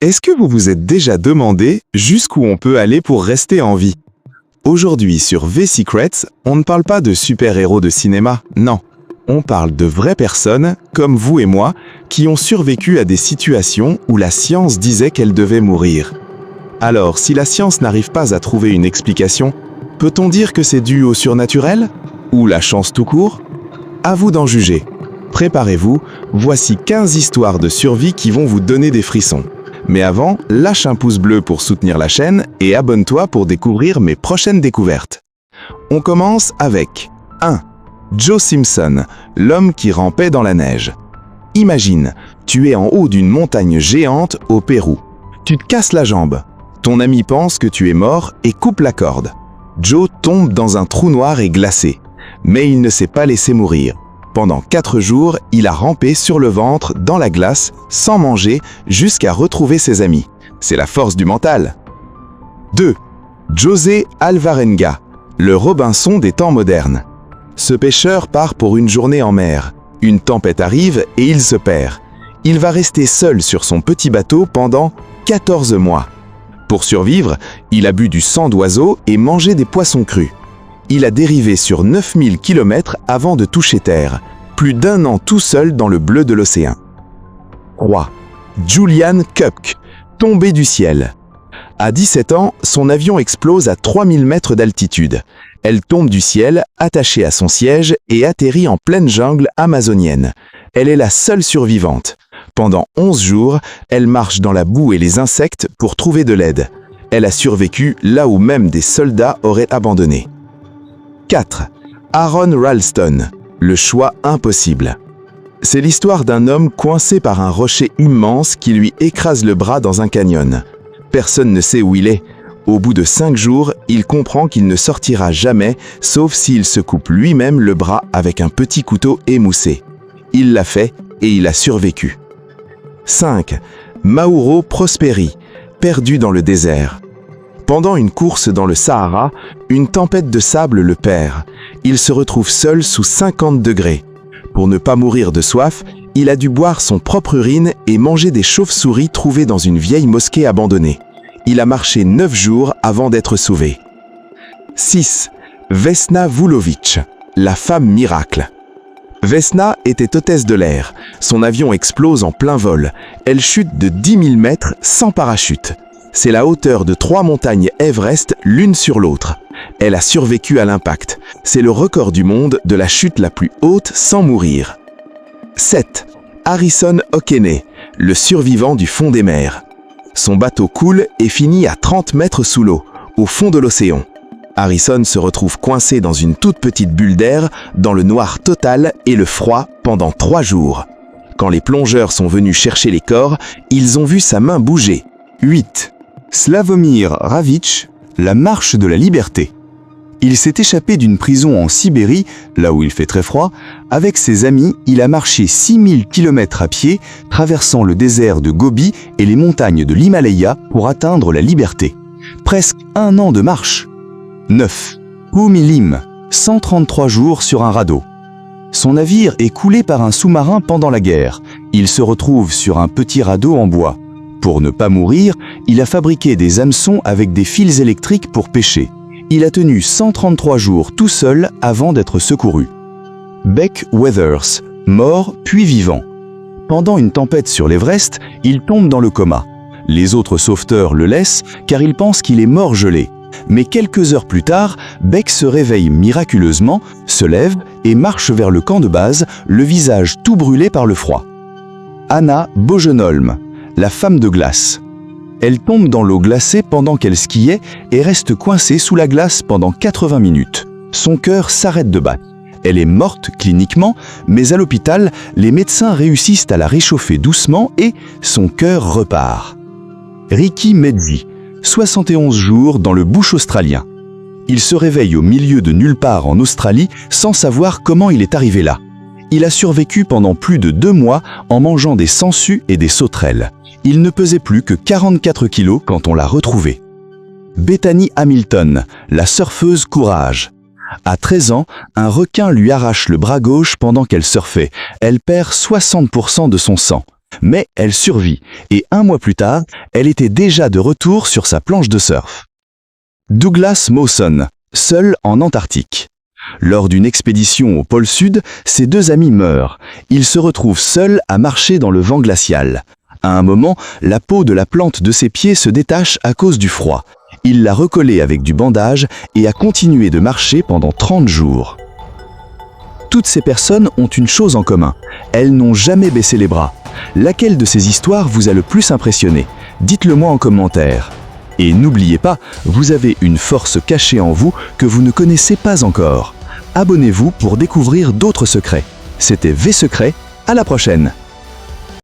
Est-ce que vous vous êtes déjà demandé jusqu'où on peut aller pour rester en vie? Aujourd'hui sur V-Secrets, on ne parle pas de super-héros de cinéma, non. On parle de vraies personnes, comme vous et moi, qui ont survécu à des situations où la science disait qu'elles devaient mourir. Alors, si la science n'arrive pas à trouver une explication, peut-on dire que c'est dû au surnaturel? Ou la chance tout court? À vous d'en juger. Préparez-vous, voici 15 histoires de survie qui vont vous donner des frissons. Mais avant, lâche un pouce bleu pour soutenir la chaîne et abonne-toi pour découvrir mes prochaines découvertes. On commence avec 1. Joe Simpson, l'homme qui rampait dans la neige. Imagine, tu es en haut d'une montagne géante au Pérou. Tu te casses la jambe. Ton ami pense que tu es mort et coupe la corde. Joe tombe dans un trou noir et glacé. Mais il ne s'est pas laissé mourir. Pendant 4 jours, il a rampé sur le ventre, dans la glace, sans manger, jusqu'à retrouver ses amis. C'est la force du mental. 2. José Alvarenga, le Robinson des temps modernes. Ce pêcheur part pour une journée en mer. Une tempête arrive et il se perd. Il va rester seul sur son petit bateau pendant 14 mois. Pour survivre, il a bu du sang d'oiseau et mangé des poissons crus. Il a dérivé sur 9000 km avant de toucher terre, plus d'1 an tout seul dans le bleu de l'océan. 3. Julian Kupke, tombé du ciel. À 17 ans, son avion explose à 3000 mètres d'altitude. Elle tombe du ciel, attachée à son siège, et atterrit en pleine jungle amazonienne. Elle est la seule survivante. Pendant 11 jours, elle marche dans la boue et les insectes pour trouver de l'aide. Elle a survécu là où même des soldats auraient abandonné. 4. Aaron Ralston, le choix impossible. C'est l'histoire d'un homme coincé par un rocher immense qui lui écrase le bras dans un canyon. Personne ne sait où il est. Au bout de 5 jours, il comprend qu'il ne sortira jamais, sauf s'il se coupe lui-même le bras avec un petit couteau émoussé. Il l'a fait et il a survécu. 5. Mauro Prosperi, perdu dans le désert. Pendant une course dans le Sahara, une tempête de sable le perd. Il se retrouve seul sous 50 degrés. Pour ne pas mourir de soif, il a dû boire son propre urine et manger des chauves-souris trouvées dans une vieille mosquée abandonnée. Il a marché 9 jours avant d'être sauvé. 6. Vesna Vulovic, la femme miracle. Vesna était hôtesse de l'air. Son avion explose en plein vol. Elle chute de 10 000 mètres sans parachute. C'est la hauteur de 3 montagnes Everest l'une sur l'autre. Elle a survécu à l'impact. C'est le record du monde de la chute la plus haute sans mourir. 7. Harrison Okene, le survivant du fond des mers. Son bateau coule et finit à 30 mètres sous l'eau, au fond de l'océan. Harrison se retrouve coincé dans une toute petite bulle d'air, dans le noir total et le froid pendant 3 jours. Quand les plongeurs sont venus chercher les corps, ils ont vu sa main bouger. 8. Slavomir Ravic, la marche de la liberté. Il s'est échappé d'une prison en Sibérie, là où il fait très froid. Avec ses amis, il a marché 6000 km à pied, traversant le désert de Gobi et les montagnes de l'Himalaya pour atteindre la liberté. Presque 1 an de marche. 9. Umilim, 133 jours sur un radeau. Son navire est coulé par un sous-marin pendant la guerre. Il se retrouve sur un petit radeau en bois. Pour ne pas mourir, il a fabriqué des hameçons avec des fils électriques pour pêcher. Il a tenu 133 jours tout seul avant d'être secouru. Beck Weathers, mort puis vivant. Pendant une tempête sur l'Everest, il tombe dans le coma. Les autres sauveteurs le laissent car ils pensent qu'il est mort gelé. Mais quelques heures plus tard, Beck se réveille miraculeusement, se lève et marche vers le camp de base, le visage tout brûlé par le froid. Anna Bojenholm, la femme de glace. Elle tombe dans l'eau glacée pendant qu'elle skiait et reste coincée sous la glace pendant 80 minutes. Son cœur s'arrête de battre. Elle est morte cliniquement, mais à l'hôpital, les médecins réussissent à la réchauffer doucement et son cœur repart. Ricky Medzi, 71 jours dans le bush australien. Il se réveille au milieu de nulle part en Australie sans savoir comment il est arrivé là. Il a survécu pendant plus de 2 mois en mangeant des sangsues et des sauterelles. Il ne pesait plus que 44 kilos quand on l'a retrouvé. Bethany Hamilton, la surfeuse courage. À 13 ans, un requin lui arrache le bras gauche pendant qu'elle surfait. Elle perd 60% de son sang. Mais elle survit, et 1 mois plus tard, elle était déjà de retour sur sa planche de surf. Douglas Mawson, seul en Antarctique. Lors d'une expédition au pôle Sud, ses 2 amis meurent. Il se retrouve seul à marcher dans le vent glacial. À un moment, la peau de la plante de ses pieds se détache à cause du froid. Il l'a recollée avec du bandage et a continué de marcher pendant 30 jours. Toutes ces personnes ont une chose en commun. Elles n'ont jamais baissé les bras. Laquelle de ces histoires vous a le plus impressionné? Dites-le moi en commentaire. Et n'oubliez pas, vous avez une force cachée en vous que vous ne connaissez pas encore. Abonnez-vous pour découvrir d'autres secrets. C'était V-Secret, à la prochaine!